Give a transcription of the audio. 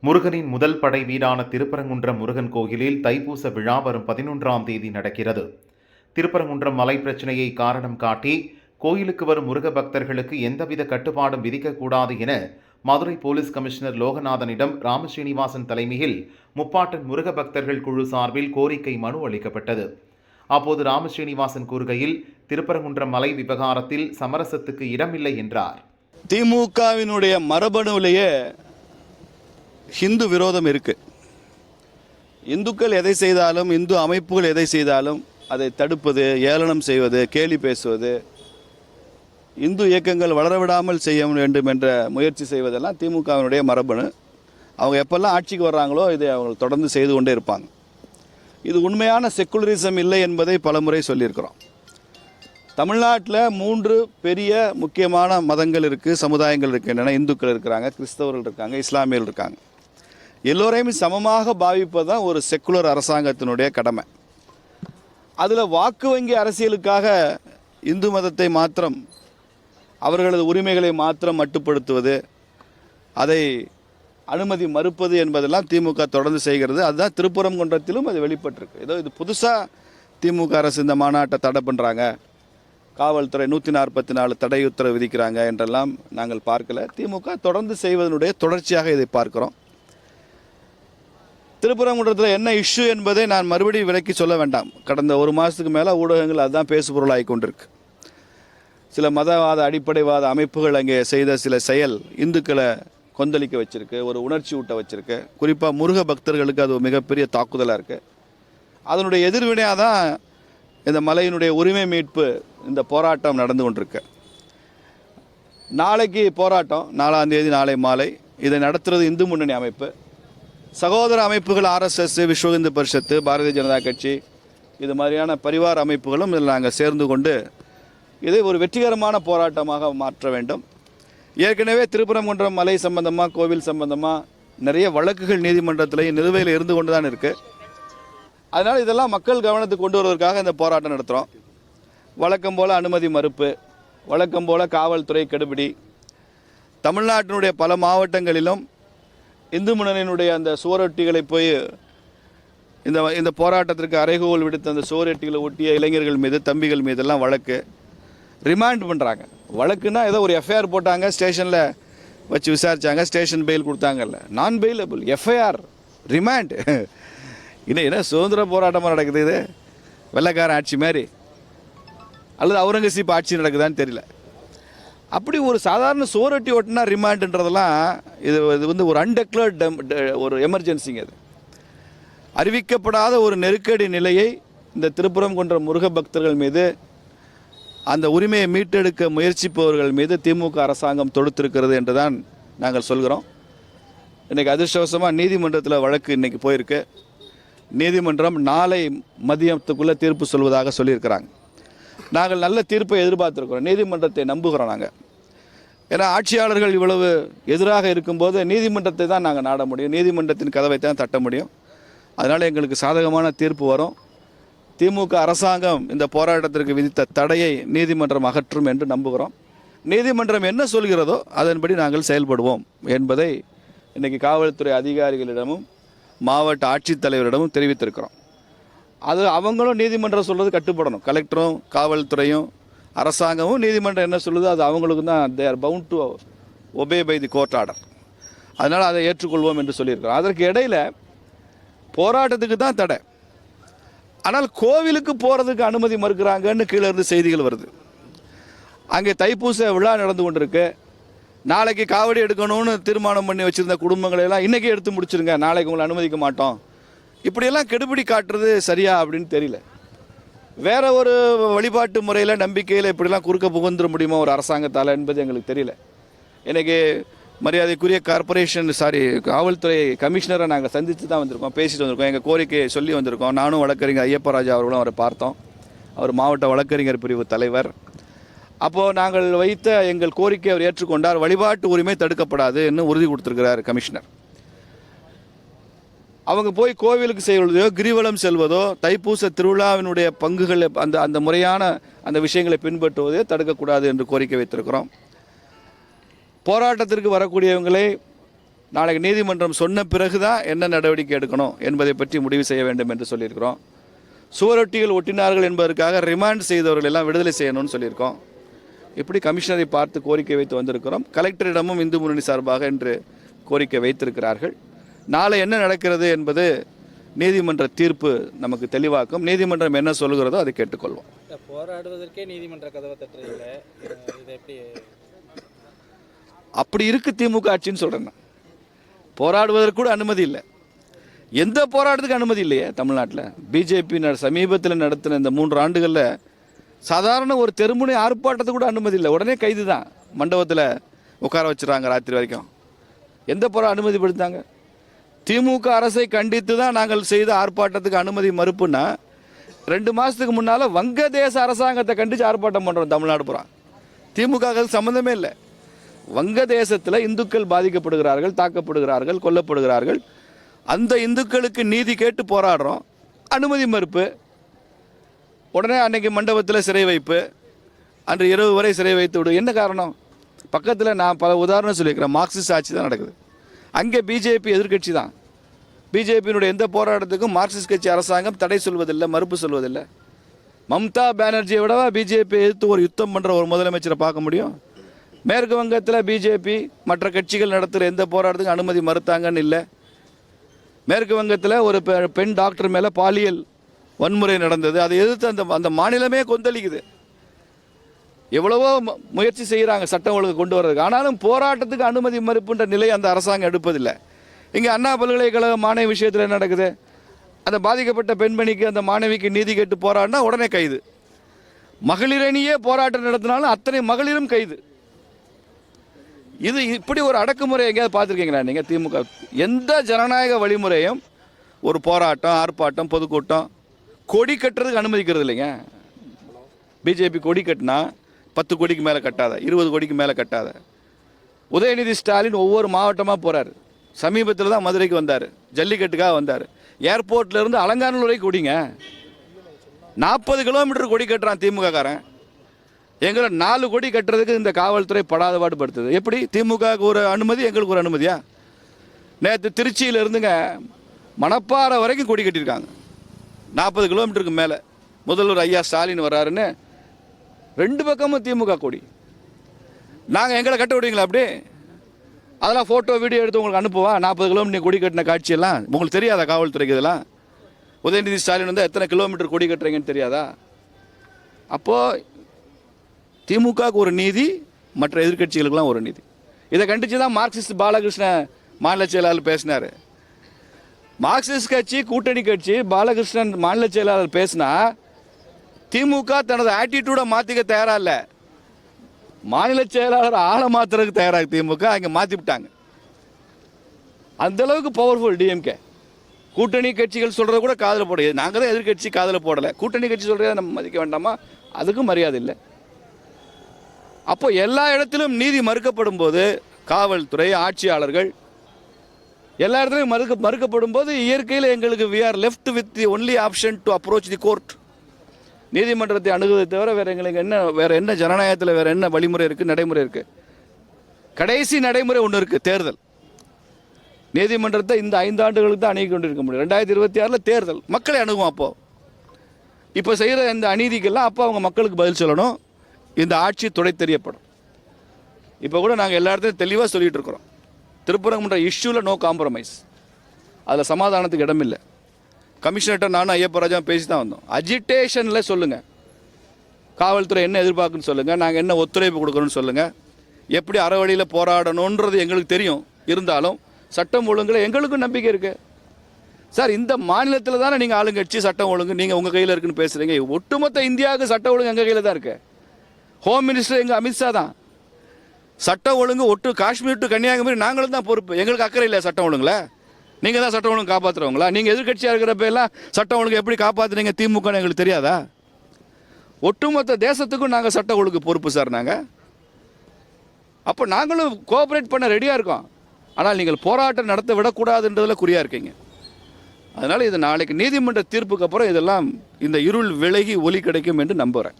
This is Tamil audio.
முருகனின் முதல் படை வீடான திருப்பரங்குன்றம் முருகன் கோயிலில் தைப்பூச விழா வரும் 11ஆம் தேதி நடக்கிறது. திருப்பரங்குன்றம் மலை பிரச்சினையை காரணம் காட்டி கோயிலுக்கு வரும் முருக பக்தர்களுக்கு எந்தவித கட்டுப்பாடும் விதிக்கக்கூடாது என மதுரை போலீஸ் கமிஷனர் லோகநாதனிடம் ராமஸ்ரீனிவாசன் தலைமையில் முப்பாட்டன் முருக பக்தர்கள் குழு சார்பில் கோரிக்கை மனு அளிக்கப்பட்டது. அப்போது ராமஸ்ரீனிவாசன் கூறுகையில், திருப்பரங்குன்றம் மலை விவகாரத்தில் சமரசத்துக்கு இடமில்லை என்றார். திமுகவினுடைய மரபணுவிலேயே ஹிந்து விரோதம் இருக்கு. இந்துக்கள் எதை செய்தாலும், இந்து அமைப்புகள் எதை செய்தாலும் அதை தடுப்பது, ஏளனம் செய்வது, கேலி பேசுவது, இந்து இயக்கங்கள் வளரவிடாமல் செய்ய வேண்டும் என்ற முயற்சி செய்வதெல்லாம் திமுகவினுடைய மரபணு. அவங்க எப்பெல்லாம் ஆட்சிக்கு வர்றாங்களோ இதை அவங்க தொடர்ந்து செய்து கொண்டே இருப்பாங்க. இது உண்மையான செக்குலரிசம் இல்லை என்பதை பலமுறை சொல்லியிருக்கிறோம். தமிழ்நாட்டில் 3 பெரிய முக்கியமான மதங்கள் இருக்குது, சமுதாயங்கள் இருக்கின்றன. இந்துக்கள் இருக்கிறாங்க, கிறிஸ்தவர்கள் இருக்காங்க, இஸ்லாமியர்கள் இருக்காங்க. எல்லோரையும் சமமாக பாவிப்பது தான் ஒரு செக்குலர் அரசாங்கத்தினுடைய கடமை. அதில் வாக்கு வங்கி அரசியலுக்காக இந்து மதத்தை மாத்திரம், அவர்களது உரிமைகளை மாத்திரம் மட்டுப்படுத்துவது, அதை அனுமதி மறுப்பது என்பதெல்லாம் திமுக தொடர்ந்து செய்கிறது. அதுதான் திருப்பரங்குன்றத்திலும் அது வெளிப்பட்டிருக்கு. ஏதோ இது புதுசாக திமுக அரசு இந்த மாநாட்டை தடை பண்ணுறாங்க, காவல்துறை 144 தடை உத்தரவு விதிக்கிறாங்க என்றெல்லாம் நாங்கள் பார்க்கல. திமுக தொடர்ந்து செய்வதனுடைய தொடர்ச்சியாக இதை பார்க்கிறோம். திருப்பரங்குன்றத்தில் என்ன இஷ்யூ என்பதை நான் மறுபடியும் விலக்கி சொல்ல வேண்டாம். கடந்த 1 மாதத்துக்கு மேலே ஊடகங்கள் அதுதான் பேசுபொருளாகி கொண்டிருக்கு. சில மதவாத அடிப்படைவாத அமைப்புகள் அங்கே செய்த சில செயல் இந்துக்களை கொந்தளிக்க வச்சிருக்கு, ஒரு உணர்ச்சி ஊட்ட வச்சிருக்கு. குறிப்பாக முருக பக்தர்களுக்கு அது மிகப்பெரிய தாக்குதலாக இருக்குது. அதனுடைய எதிர்வினையாக தான் இந்த மலையினுடைய உரிமை மீட்பு இந்த போராட்டம் நடந்து கொண்டிருக்கு. நாளைக்கு போராட்டம், 4ஆம் தேதி நாளை மாலை. இதை நடத்துகிறது இந்து முன்னணி அமைப்பு. சகோதர அமைப்புகள் RSS, விஸ்வ இந்து பரிஷத்து, பாரதிய ஜனதா கட்சி, இது மாதிரியான பரிவார அமைப்புகளும் இதில் நாங்கள் சேர்ந்து கொண்டு இதை ஒரு வெற்றிகரமான போராட்டமாக மாற்ற வேண்டும். ஏற்கனவே திருப்பரங்குன்றம் மலை சம்பந்தமாக, கோவில் சம்பந்தமாக நிறைய வழக்குகள் நீதிமன்றத்திலேயும் நிலுவையில் இருந்து கொண்டு தான் இருக்குது. அதனால் இதெல்லாம் மக்கள் கவனத்துக்கு கொண்டு வருவதற்காக இந்த போராட்டம் நடத்துகிறோம். வழக்கம் போல் அனுமதி மறுப்பு, வழக்கம் போல் காவல்துறை கெடுபிடி. தமிழ்நாட்டினுடைய பல மாவட்டங்களிலும் இந்து முன்னணியினுடைய அந்த சுவரொட்டிகளை போய் இந்த போராட்டத்திற்கு அறைகோல் விடுத்த அந்த சுவரொட்டிகளை ஒட்டிய இளைஞர்கள் மீது, தம்பிகள் மீதெல்லாம் வழக்கு ரிமாண்ட் பண்ணுறாங்க. வழக்குன்னா ஏதோ ஒரு எஃப்ஐஆர் போட்டாங்க, ஸ்டேஷனில் வச்சு விசாரித்தாங்க, ஸ்டேஷன் பெயில் கொடுத்தாங்கல்ல, நான் பெயிலபிள் எஃப்ஐஆர் ரிமாண்ட். என்ன சுதந்திர போராட்டமாக நடக்குது இது? வெள்ளைக்காரன் ஆட்சி மாதிரி அல்லது அவுரங்கசீப் ஆட்சி நடக்குதான்னு தெரியல. அப்படி ஒரு சாதாரண சுவரொட்டி ஓட்டினா ரிமாண்டுன்றதெல்லாம் இது ஒரு அன்டெக்ளர்டு ஒரு எமர்ஜென்சிங்க. அது அறிவிக்கப்படாத ஒரு நெருக்கடி நிலையை இந்த திருப்பரங்குன்றம் முருக பக்தர்கள் மீது, அந்த உரிமையை மீட்டெடுக்க முயற்சிப்பவர்கள் மீது திமுக அரசாங்கம் தொடுத்திருக்கிறது என்று தான் நாங்கள் சொல்கிறோம். இன்றைக்கி அதிர்ஷ்டவசமாக நீதிமன்றத்தில் வழக்கு இன்றைக்கி போயிருக்கு. நீதிமன்றம் நாளை மதியத்துக்குள்ளே தீர்ப்பு சொல்வதாக சொல்லியிருக்கிறாங்க. நாங்கள் நல்ல தீர்ப்பை எதிர்பார்த்துருக்கிறோம். நீதிமன்றத்தை நம்புகிறோம் நாங்கள். ஏன்னா ஆட்சியாளர்கள் இவ்வளவு எதிராக இருக்கும்போது நீதிமன்றத்தை தான் நாங்கள் நாட முடியும், நீதிமன்றத்தின் கதவை தான் தட்ட முடியும். அதனால் எங்களுக்கு சாதகமான தீர்ப்பு வரும். திமுக அரசாங்கம் இந்த போராட்டத்திற்கு விதித்த தடையை நீதிமன்றம் அகற்றும் என்று நம்புகிறோம். நீதிமன்றம் என்ன சொல்கிறதோ அதன்படி நாங்கள் செயல்படுவோம் என்பதை இன்றைக்கி காவல்துறை அதிகாரிகளிடமும் மாவட்ட ஆட்சித்தலைவரிடமும் தெரிவித்திருக்கிறோம். அது அவங்களும் நீதிமன்றம் சொல்கிறது கட்டுப்படணும். கலெக்டரும், காவல்துறையும், அரசாங்கமும் நீதிமன்றம் என்ன சொல்லுதோ அது அவங்களுக்கு தான் they are bound to obey by the court order. அதனால் அதை ஏற்றுக்கொள்வோம் என்று சொல்லியிருக்கிறோம். அதற்கு இடையில் போராட்டத்துக்கு தான் தடை. ஆனால் கோவிலுக்கு போகிறதுக்கு அனுமதி மறுக்கிறாங்கன்னு கீழே இருந்து செய்திகள் வருது. அங்கே தைப்பூச விழா நடந்து கொண்டிருக்கு. நாளைக்கு காவடி எடுக்கணும்னு தீர்மானம் பண்ணி வச்சுருந்த குடும்பங்களையெல்லாம் இன்றைக்கி எடுத்து முடிச்சிருங்க, நாளைக்கு உங்களை அனுமதிக்க மாட்டோம். இப்படியெல்லாம் கெடுபிடி காட்டுறது சரியா அப்படின்னு தெரியல. வேற ஒரு வழிபாட்டு முறையில், நம்பிக்கையில் இப்படிலாம் குறுக்க புகுந்துட முடியுமா ஒரு அரசாங்கத்தால் என்பது எங்களுக்கு தெரியல. இன்றைக்கி மரியாதைக்குரிய காவல்துறை கமிஷனரை நாங்கள் சந்தித்து தான் வந்திருக்கோம், பேசிட்டு வந்திருக்கோம், எங்கள் கோரிக்கையை சொல்லி வந்திருக்கோம். நானும் வழக்கறிஞர் ஐயப்பராஜா அவர்களும் அவரை பார்த்தோம். அவர் மாவட்ட வழக்கறிஞர் பிரிவு தலைவர். அப்போது நாங்கள் வைத்த எங்கள் கோரிக்கை அவர் ஏற்றுக்கொண்டார். வழிபாட்டு உரிமை தடுக்கப்படாது என்று உறுதி கொடுத்துருக்கிறார் கமிஷனர். அவங்க போய் கோவிலுக்கு செய்வதோ, கிரிவலம் செல்வதோ, தைப்பூச திருவிழாவினுடைய பங்குகள் அந்த முறையான அந்த விஷயங்களை பின்பற்றுவதே தடுக்கக்கூடாது என்று கோரிக்கை வைத்திருக்கிறோம். போராட்டத்திற்கு வரக்கூடியவங்களை நாளைக்கு நீதிமன்றம் சொன்ன பிறகு தான் என்ன நடவடிக்கை எடுக்கணும் என்பதை பற்றி முடிவு செய்ய வேண்டும் என்று சொல்லியிருக்கிறோம். சுவரொட்டிகள் ஒட்டினார்கள் என்பதற்காக ரிமாண்ட் செய்தவர்கள் எல்லாம் விடுதலை செய்யணும்னு சொல்லியிருக்கோம். இப்படி கமிஷனரை பார்த்து கோரிக்கை வைத்து வந்திருக்கிறோம். கலெக்டரிடமும் இந்து முன்னணி சார்பாக என்று கோரிக்கை வைத்திருக்கிறார்கள். நாளை என்ன நடக்கிறது என்பது நீதிமன்ற தீர்ப்பு நமக்கு தெளிவாக்கும். நீதிமன்றம் என்ன சொல்லுகிறதோ அதை கேட்டுக்கொள்வோம். போராடுவதற்கே நீதிமன்ற கதவை தட்டுறீங்க, இதை எப்படி? அப்படி இருக்கு திமுக ஆட்சின்னு சொல்கிறேன். போராடுவதற்கு கூட அனுமதி இல்லை. எந்த போராட்டத்துக்கு அனுமதி இல்லையே தமிழ்நாட்டில். பிஜேபி சமீபத்தில் நடத்தின இந்த 3 ஆண்டுகளில் சாதாரண ஒரு தெருமுனை ஆர்ப்பாட்டத்துக்கு கூட அனுமதி இல்லை. உடனே கைது தான். மண்டபத்தில் உட்கார வச்சுறாங்க ராத்திரி வரைக்கும். எந்த அனுமதி படுத்தாங்க? திமுக அரசை கண்டித்து தான் நாங்கள் செய்த ஆர்ப்பாட்டத்துக்கு அனுமதி மறுப்புன்னா 2 மாதத்துக்கு முன்னால் வங்கதேச அரசாங்கத்தை கண்டித்து ஆர்ப்பாட்டம் பண்ணுறோம் தமிழ்நாடு பூரா. திமுக சம்மந்தமே இல்லை. வங்கதேசத்தில் இந்துக்கள் பாதிக்கப்படுகிறார்கள், தாக்கப்படுகிறார்கள், கொல்லப்படுகிறார்கள். அந்த இந்துக்களுக்கு நீதி கேட்டு போராடுறோம். அனுமதி மறுப்பு. உடனே அன்னைக்கு மண்டபத்தில் சிறை வைப்பு, அன்று இரவு வரை சிறை வைத்து விடு. என்ன காரணம்? பக்கத்தில் நான் பல உதாரணம் சொல்லியிருக்கிறேன். மார்க்சிஸ்ட் ஆட்சி தான் நடக்குது. அங்கே பிஜேபி எதிர்கட்சி தான். பிஜேபியினுடைய எந்த போராட்டத்துக்கும் மார்க்சிஸ்ட் கட்சி அரசாங்கம் தடை சொல்வதில்லை, மறுப்பு சொல்வதில்லை. மம்தா பானர்ஜியை விடவா பிஜேபி எதிர்த்து ஒரு யுத்தம் பண்ணுற ஒரு முதலமைச்சரை பார்க்க முடியும்? மேற்கு வங்கத்தில் பிஜேபி மற்ற கட்சிகள் நடத்துகிற எந்த போராட்டத்துக்கும் அனுமதி மறுத்தாங்கன்னு இல்லை. மேற்கு வங்கத்தில் ஒரு பெண் டாக்டர் மேலே பாலியல் வன்முறை நடந்தது. அதை எதிர்த்து அந்த மாநிலமே கொந்தளிக்குது. எவ்வளவோ முயற்சி செய்கிறாங்க சட்டம் ஒழுங்கு கொண்டு வர்றதுக்கு. ஆனாலும் போராட்டத்துக்கு அனுமதி மறுப்புன்ற நிலை அந்த அரசாங்கம் எடுப்பதில்லை. இங்கே அண்ணா பல்கலைக்கழக மாணவி விஷயத்தில் என்ன நடக்குது? அந்த பாதிக்கப்பட்ட பெண்மணிக்கு, அந்த மாணவிக்கு நீதி கேட்டு போராடினா உடனே கைது. மகளிரணியே போராட்டம் நடத்தினாலும் அத்தனை மகளிரும் கைது. இது இப்படி ஒரு அடக்குமுறை எங்கேயாவது பார்த்துருக்கீங்களா நீங்கள்? திமுக எந்த ஜனநாயக வழிமுறையும் ஒரு போராட்டம், ஆர்ப்பாட்டம், பொதுக்கூட்டம், கொடி கட்டுறதுக்கு அனுமதிக்கிறது இல்லைங்க. பிஜேபி கொடி கட்டினா 10 கோடிக்கு மேலே கட்டாத, 20 கோடிக்கு மேலே கட்டாத. உதயநிதி ஸ்டாலின் ஒவ்வொரு மாவட்டமாக போகிறார். சமீபத்தில் தான் மதுரைக்கு வந்தார், ஜல்லிக்கட்டுக்காக வந்தார். ஏர்போர்ட்லேருந்து அலங்காநல்லூர் வரைக்கும் கொடிங்க. 40 கிலோமீட்டர் கொடி கட்டுறான் திமுக காரன். எங்களை 4 கோடி கட்டுறதுக்கு இந்த காவல்துறை படாத பாடுபடுத்துது. எப்படி? திமுகவுக்கு ஒரு அனுமதி, எங்களுக்கு ஒரு அனுமதியா? நேற்று திருச்சியில் இருந்துங்க மணப்பாறை வரைக்கும் கொடி கட்டியிருக்காங்க. 40 கிலோமீட்டருக்கு மேலே. முதல்வர் ஐயா ஸ்டாலின் வர்றாருன்னு 2 பக்கமும் திமுக கொடி. நாங்கள் எங்களை கட்ட விடுவீங்களா அப்படி? அதெல்லாம் ஃபோட்டோ வீடியோ எடுத்து உங்களுக்கு அனுப்புவா? 40 கிலோமீட்டர் கொடி கட்டின காட்சியெல்லாம் உங்களுக்கு தெரியாதா? காவல்துறைக்கு இதெல்லாம் உதயநிதி ஸ்டாலின் வந்து எத்தனை கிலோமீட்டர் கொடி கட்டுறீங்கன்னு தெரியாதா? அப்போது திமுகவுக்கு ஒரு நீதி, மற்ற எதிர்கட்சிகளுக்கெல்லாம் ஒரு நீதி. இதை கண்டித்து தான் மார்க்சிஸ்ட் பாலகிருஷ்ண மாநில செயலாளர் பேசினார். மார்க்சிஸ்ட் கட்சி கூட்டணி கட்சி பாலகிருஷ்ணன் மாநில செயலாளர் பேசினா திமுக தனது ஆட்டிடியூடை மாற்றிக்க தயாராக இல்லை. மாநில செயலாளர் ஆளை மாற்றுறதுக்கு தயாராக திமுக அங்கே மாற்றி விட்டாங்க. அந்தளவுக்கு பவர்ஃபுல் டிஎம்கே. கூட்டணி கட்சிகள் சொல்கிறத கூட காதில் போட, நாங்கள் தான் எதிர்கட்சி காதில் போடலை. கூட்டணி கட்சி சொல்கிறத நம்ம மதிக்க வேண்டாமா? அதுக்கும் மரியாதை இல்லை. அப்போ எல்லா இடத்திலும் நீதி மறுக்கப்படும் போது, காவல்துறை, ஆட்சியாளர்கள் எல்லா இடத்துலையும் மறுக்கப்படும் போது, இயற்கையில் எங்களுக்கு we are left with the only option to approach the court. நீதிமன்றத்தை அணுகுவதை தவிர வேறு என்ன ஜனநாயகத்தில் வேறு என்ன வழிமுறை இருக்குது, நடைமுறை இருக்குது? கடைசி நடைமுறை ஒன்று இருக்குது, தேர்தல். நீதிமன்றத்தை இந்த 5 ஆண்டுகளுக்கு தான் அணுகி கொண்டு இருக்க முடியும். 2026 தேர்தல், மக்களை அணுகும். அப்போது இப்போ செய்கிற இந்த அநீதிக்கெல்லாம் அப்போ அவங்க மக்களுக்கு பதில் சொல்லணும். இந்த ஆட்சி துடை தெரியப்படும். இப்போ கூட நாங்கள் எல்லா இடத்தையும் தெளிவாக சொல்லிகிட்டு இருக்கிறோம். திருப்பரங்குன்ற இஷ்யூவில் நோ காம்ப்ரமைஸ். அதில் சமாதானத்துக்கு இடமில்லை. கமிஷனர்கிட்ட நானும் ஐயப்பராஜா பேசி தான் வந்தோம். அஜிடேஷனில் சொல்லுங்கள், காவல்துறை என்ன எதிர்பார்க்குன்னு சொல்லுங்கள், நாங்கள் என்ன ஒத்துழைப்பு கொடுக்கணும்னு சொல்லுங்கள், எப்படி அறவழியில் போராடணுன்றது எங்களுக்கு தெரியும். இருந்தாலும் சட்டம் ஒழுங்கில் எங்களுக்கும் நம்பிக்கை இருக்குது. சார், இந்த மாநிலத்தில் தானே நீங்கள் ஆளுங்கட்சி, சட்டம் ஒழுங்கு நீங்கள் உங்கள் கையில் இருக்குன்னு பேசுகிறீங்க. ஒட்டுமொத்த இந்தியாவுக்கு சட்டம் ஒழுங்கு எங்கள் கையில் தான் இருக்குது. ஹோம் மினிஸ்டர் எங்கள் அமித்ஷா தான். சட்டம் ஒழுங்கு ஒட்டு காஷ்மீர் டு கன்னியாகுமரி நாங்களும் தான் பொறுப்பு. எங்களுக்கு அக்கறை இல்லை சட்டம் ஒழுங்குல. நீங்கள் தான் சட்டம் ஒழுங்கு காப்பாற்றுறவங்களா? நீங்கள் எதிர்கட்சியாக இருக்கிறப்ப எல்லாம் சட்டம் ஒழுங்கு எப்படி காப்பாற்றுறீங்க திமுகன்னு எங்களுக்கு தெரியாதா? ஒட்டுமொத்த தேசத்துக்கும் நாங்கள் சட்டம் ஒழுங்கு பொறுப்பு சார். நாங்கள் அப்போ நாங்களும் கோஆப்ரேட் பண்ண ரெடியாக இருக்கோம். ஆனால் நீங்கள் போராட்டம் நடத்த விடக்கூடாதுன்றதில் குறியாக இருக்கீங்க. அதனால் இது நாளைக்கு நீதிமன்ற தீர்ப்புக்கு அப்புறம் இதெல்லாம் இந்த இருள் விலகி ஒளி கிடைக்கும் என்று நம்புகிறேன்.